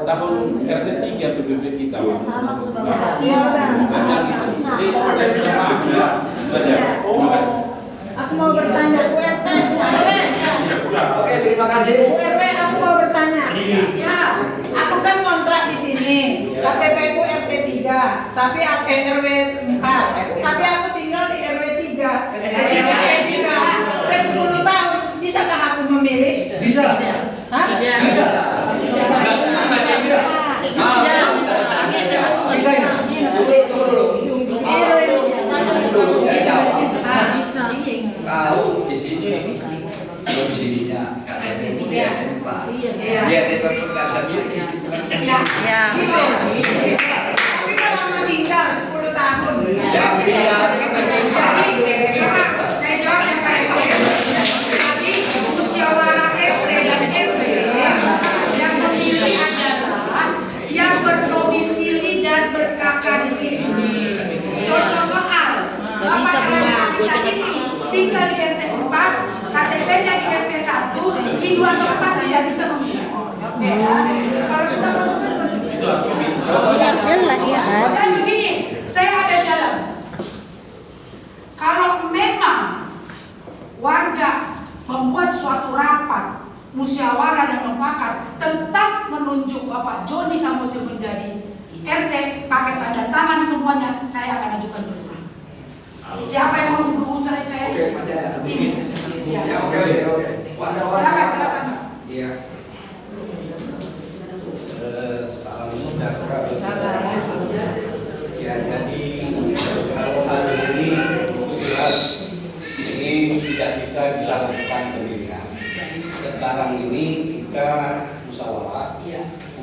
tahun RT 3 PBB kita. Ya, sama sebagai Aku mau bertanya, Bu RT, Bu RW. Oke, terima kasih. Bu RW, aku mau bertanya. Ya, aku kan kontrak di sini. KTP ku RT 3, tapi RW 4. Tapi aku tinggal di RW 3. Jadi RW 3 sampai 10 tahun. Bisakah aku memilih? Bisa. Hah? Bisa. Tunggu dulu. Saya jawab. Kau di sini domisilinya KTP di RT 4. Di RT 4 nggak bisa milih. Gitu. Tapi kan lama tinggal 10 tahun. Yang pindah kita Saya jawab yang saya tahu. Jadi musyawarah RT dan RW yang memilih adalah yang berdomisili dan berKK di sini. Contoh soal Bapak Anak ini tinggal di RT 4, KTP-nya di RT 1, di 2 tempat tidak bisa memilih. Oke. Kalau kita Itu harus meminta. Tidak jelas ya kan? kan begini, saya ada jalan. Kalau memang warga membuat suatu rapat musyawarah dan mufakat tetap menunjuk Bapak Joni Samosir menjadi RT pakai tanda tangan semuanya, saya akan ajukan dulu. Siapa yang mau berurusan saya? Ini. Ya, oke. Silakan. Iya. Salam sejahtera. Ya, jadi kalau hari ini jelas ini tidak bisa dilakukan pemilihan. Sekarang ini kita musyawarah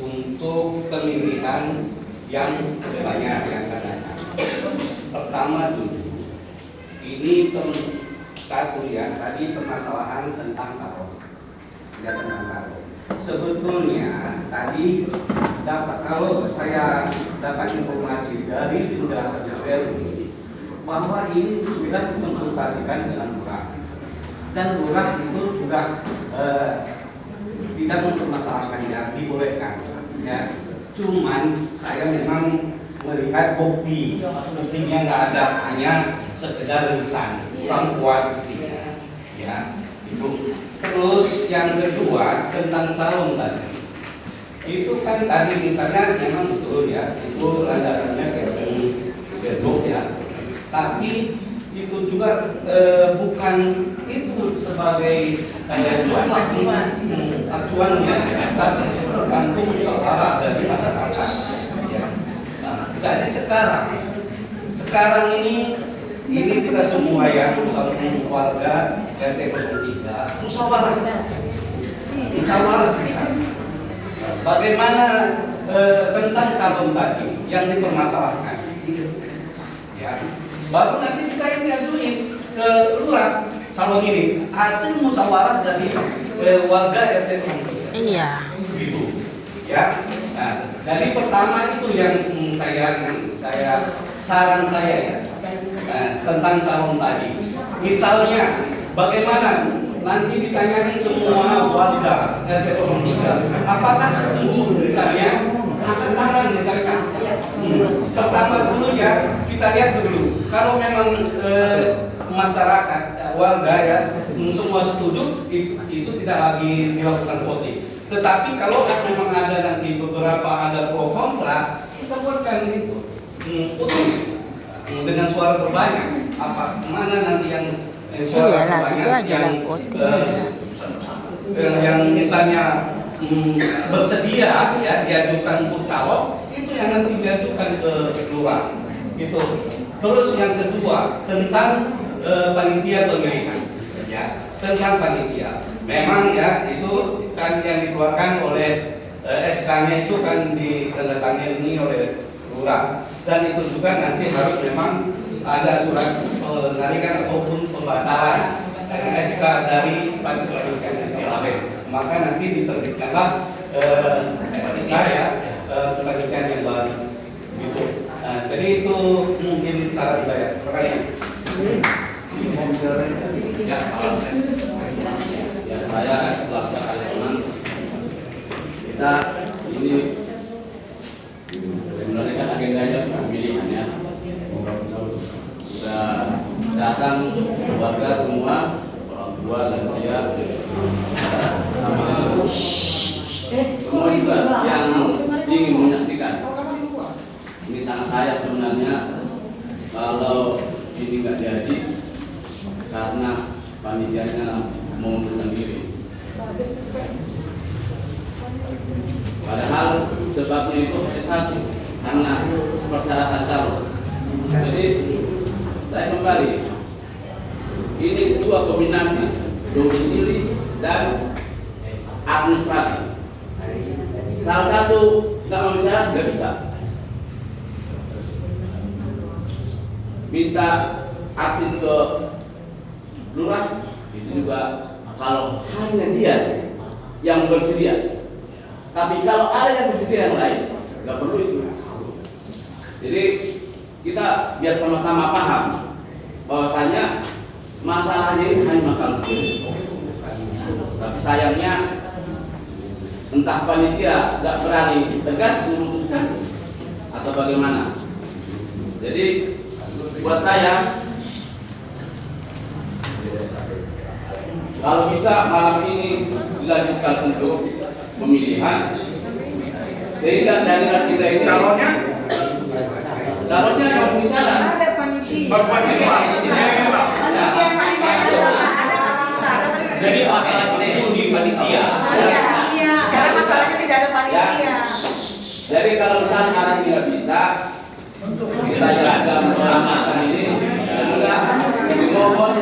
untuk pemilihan yang banyak yang katanya. Pertama dulu, ini satu ya, tadi permasalahan tentang calon, tidak tentang calon. Sebetulnya tadi kalau saya dapat informasi dari penjelasan DPR ini bahwa ini sudah dikonsultasikan dengan lurah dan lurah itu juga tidak mempermasalahkannya, dibolehkan ya. Cuman saya memang melihat buktinya nggak ada, hanya sekedar lisan, kurang kuat buktinya ya itu. Terus yang kedua tentang calon tadi, itu kan tadi misalnya memang betul ya, itu landasannya Kemdikbud ya, tapi itu juga bukan itu sebagai acuannya, tapi tergantung musyawarah dari masyarakat ya. Nah, jadi sekarang ini kita semua ya, bersama keluarga RT 03 musyawarah kita. Bagaimana tentang calon tadi yang dipermasalahkan ya, baru nanti kita ini ajuin ke lurah calon ini hasil musyawarah dari warga RT 03. Iya. Gitu ya. Nah, dari pertama itu yang saran saya ya, tentang calon tadi. Misalnya bagaimana nanti ditanyakan semua warga RT 03 apakah setuju misalnya, angkat tangan misalnya. Pertama dulu ya, kita lihat dulu kalau memang masyarakat warga ya semua setuju, itu tidak lagi dilakukan voting. Tetapi kalau memang ada nanti beberapa ada pro kontra, kita buatkan itu voting dengan suara terbanyak. Apa mana nanti yang suara terbanyak yang misalnya bersedia ya diajukan untuk calon, itu yang nanti diajukan ke lurah itu. Terus yang kedua tentang panitia pemilihan ya, tentang panitia memang ya itu kan yang dikeluarkan oleh SK-nya itu kan ditandatangani oleh lurah, dan itu juga nanti harus memang ada surat penarikan ataupun pembatalan SK dari panitia yang kemarin, maka nanti diterbitkanlah SK ya kepanitiaan yang baru gitu. Jadi itu mungkin saran saya. Terima kasih. Ya, saya keluarga kalian kita ini datang keluarga semua, orang tua, lansia, sama semua juga yang ingin menyaksikan. Ini sangat sayang sebenarnya kalau ini nggak jadi karena panitianya mengundurkan diri. Padahal sebabnya itu hanya satu, karena persyaratan calon. Jadi saya kembali, ini dua kombinasi, domisili dan administratif. Salah satu nggak memenuhi syarat nggak bisa. Minta akses ke lurah itu juga kalau hanya dia yang bersedia. Tapi kalau ada yang bersedia yang lain, nggak perlu itu. Jadi kita biar sama-sama paham bahwasanya masalahnya ini hanya masalah sepele. Tapi sayangnya entah panitia nggak berani tegas memutuskan atau bagaimana. Jadi buat saya, kalau bisa malam ini dilanjutkan untuk pemilihan, sehingga daerah kita ini calonnya yang bisa Ada panitia. Jadi masalah kita itu di panitia. Iya. Sekarang masalahnya tidak ada panitia. Jadi kalau misalnya hari ini nggak bisa, kita jaga bersama ini sudah dimohon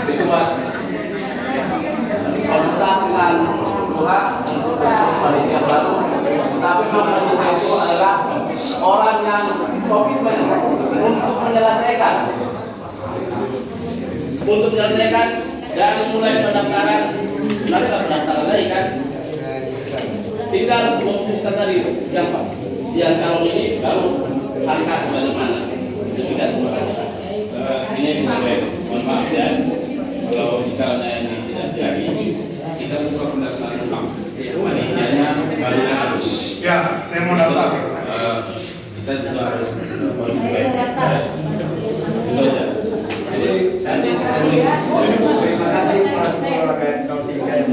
dibuat konsultasi dengan lurah untuk panitia baru. Tapi memang panitia itu adalah orang yang komitmen untuk menyelesaikan dari mulai pendaftaran, mereka pendaftaran lagi kan, tinggal memutuskan tadi yang calon ini harus angkat bagaimana. Demikian, terima kasih. Ini mohon maaf ya, kalau misalnya ini tidak jadi, kita buka pendaftaran ulang. Panitianya baru harus. Ya, saya mau daftar. Kita juga harus itu aja. Jadi nanti Terima kasih Pak Keluarga 03 yang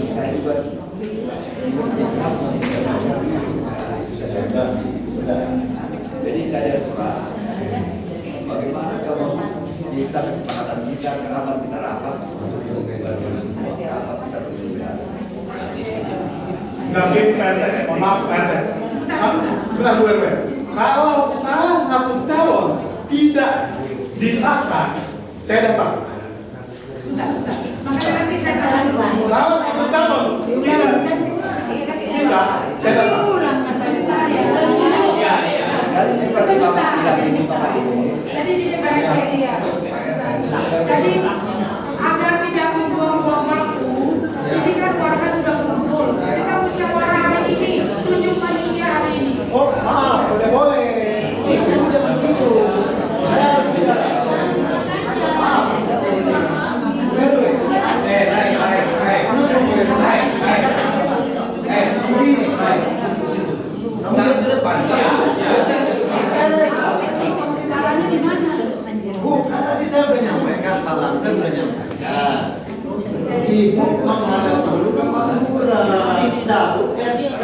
saya juga jadi tidak ada surat. Bagaimana kalau kita kesepakatan kita kapan kita rapat kapan kita bersurat. Nggak gini PRT, mohon maaf PRT. Sebentar Bu RW. Kalau salah satu calon tidak disahkan, saya daftar. Makanya nanti saya katakan Salah satu calon tidak bisa, saya daftar. Dari seperti Bapak tidak ini Bapak Ibu. Jadi di DPRD ya. Jadi agar tidak membuang-buang waktu, ini kan warga sudah kumpul. Kita musyawarah hari ini, tunjuk panitia hari ini. Oh maaf, boleh. Ibu jangan begitu. Saya harus bicara. Maaf. Jangan ke depan. Caranya di mana? Bu, kan tadi saya sudah nyampaikan, Pak Lamsar sudah nyampaikan. Ibu menghadap dulu ke Pak Lurah, cabut SK,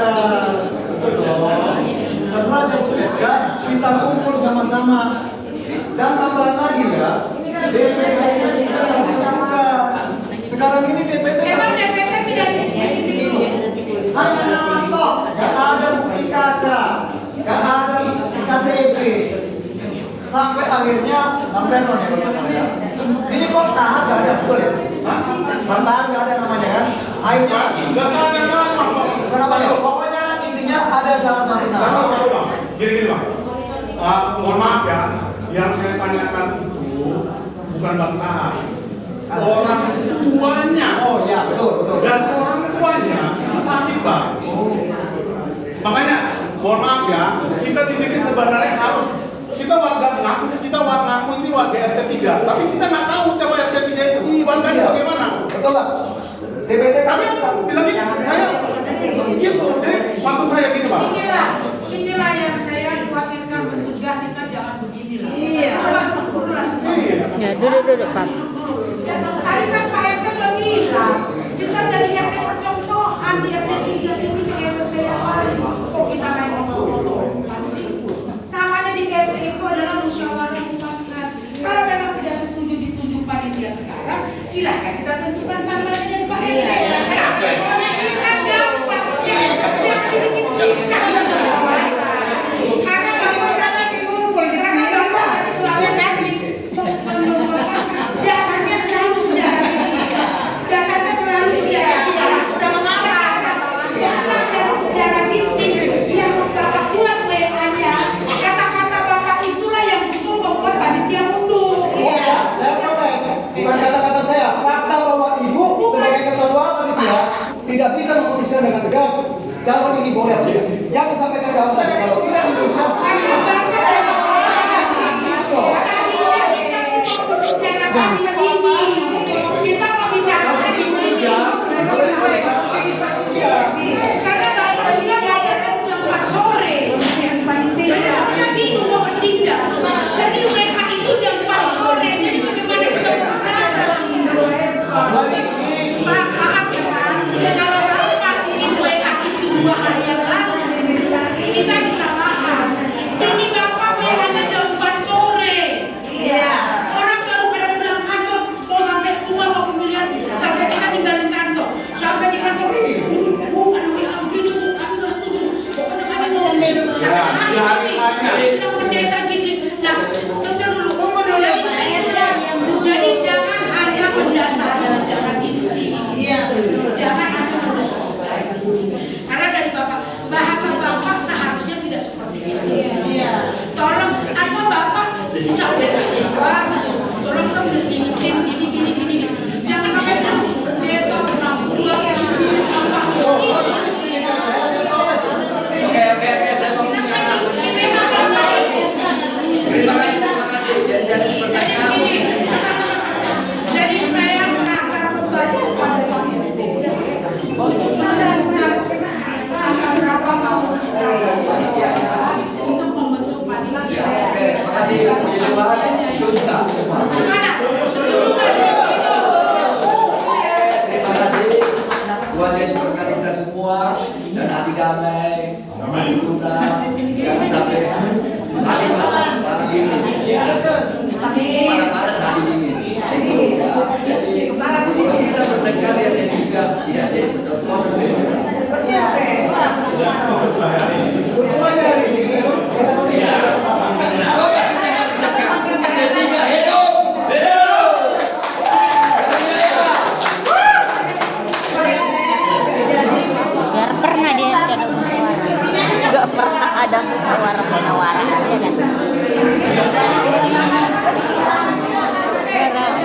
betul dong. Setelah cabut SK, kita kumpul sama-sama. Dan tambahan lagi ya, DPT kita harus dibuka. Sekarang ini DPT Memang DPT tidak disitu. hanya nama toh, nggak ada bukti kata, nggak ada bukti KTP. Sampai akhirnya Bang Penon ya Bapak saya. Ini kok tahan nggak ada betul ya? Hah? Bang tahan nggak ada namanya kan? Akhirnya Nggak salahnya salah Bang. kenapa nih? Pokoknya intinya ada salah satu Tahu salah. tahu Bang. Gini Bang. Mohon maaf ya, yang saya tanyakan itu bukan Bang Tahan. Orang tuanya. Oh ya betul. Dan orang tuanya itu sakit Bang. Makanya mohon maaf ya, kita di sini sebenarnya harus kita ngaku ini warga RT 3, tapi kita nggak tahu siapa RT 3 itu warganya bagaimana. Betul Bang. DPT Tapi aku bilang saya Gitu. Jadi maksud saya gini Pak. Inilah yang saya khawatirkan, mencegah kita jangan beginilah. Iya. Coba dulu lah semua. Iya. Ya, duduk Pak. Tadi kan Pak RT bilang kita jadi RT percontohan di RT 3 ini ke RT yang lain. Kok kita main ngomong-ngomong sih? Namanya di RT itu adalah musyawarah mufakat. Kalau memang tidak setuju ditunjuk panitia sekarang, silahkan kita tentukan tanggalnya dari Pak RT. Kan gampang. Jangan bikin susah. Karena Bapak lagi ngumpul di mana Bapak tadi selalu dasarnya selalu sejarah. Dasarnya selalu sejarah. Udah mengarah. Dasar dari sejarah ginting yang Bapak buat WA-nya. Kata-kata Bapak itulah yang betul membuat panitia mundur. Saya protes, bukan kata-kata saya, fakta bahwa ibu sebagai ketua panitia tidak bisa memutuskan dengan tegas calon ini boleh atau tidak. Yang disampaikan di awal tadi, kalau tidak Indonesia, kita mau bicara di sini. Karena Bapak bilang jam 4 sore. Kita bingung mau bertindak. Jadi WA itu jam 4 sore. Jadi bagaimana kita bicara? Pak, maaf ya Pak. Kalau Bapak bikin WA itu 2 hari yang lalu, kita bisa bahas. Ini Bapak WA-nya jam 4 sore. Orang baru pada pulang kantor, mau sampai rumah mau pemilihan, sampai kita tinggalin kantor, sampai di kantor, bu, ada WA begini bu, kami nggak setuju, pokoknya kami mau bilang pendeta cicit. Nah, tunggu dulu. Jadi jangan hanya mendasari sejarah ini. Jangan hanya mendasari sejarah ini. Karena dari Bapak, bahasa Bapak seharusnya tidak seperti ini. Tolong, atau Bapak bisa bebas jiwa gitu. Tolong dong diingetin gini. Jangan sampai pendeta penampilan cincin apa. Oke, saya mau bicara. Terima kasih. Jadi pertanyaan. Jadi saya serahkan kembali kepada Pak RT untuk menentukan berapa mau untuk membentuk panitia. Terima kasih. Sudah. Gimana? Terima kasih buat yang berkati kita semua dan hati damai, tuna, jangan sampai hati panas gini, panas hati dingin. Jadi kalau kita bertengkar ya juga tidak jadi pertemuan. hukumannya hari ini, kita kondisi Biar pernah dia ada musyawarah. Enggak pernah ada musyawarah ya kan.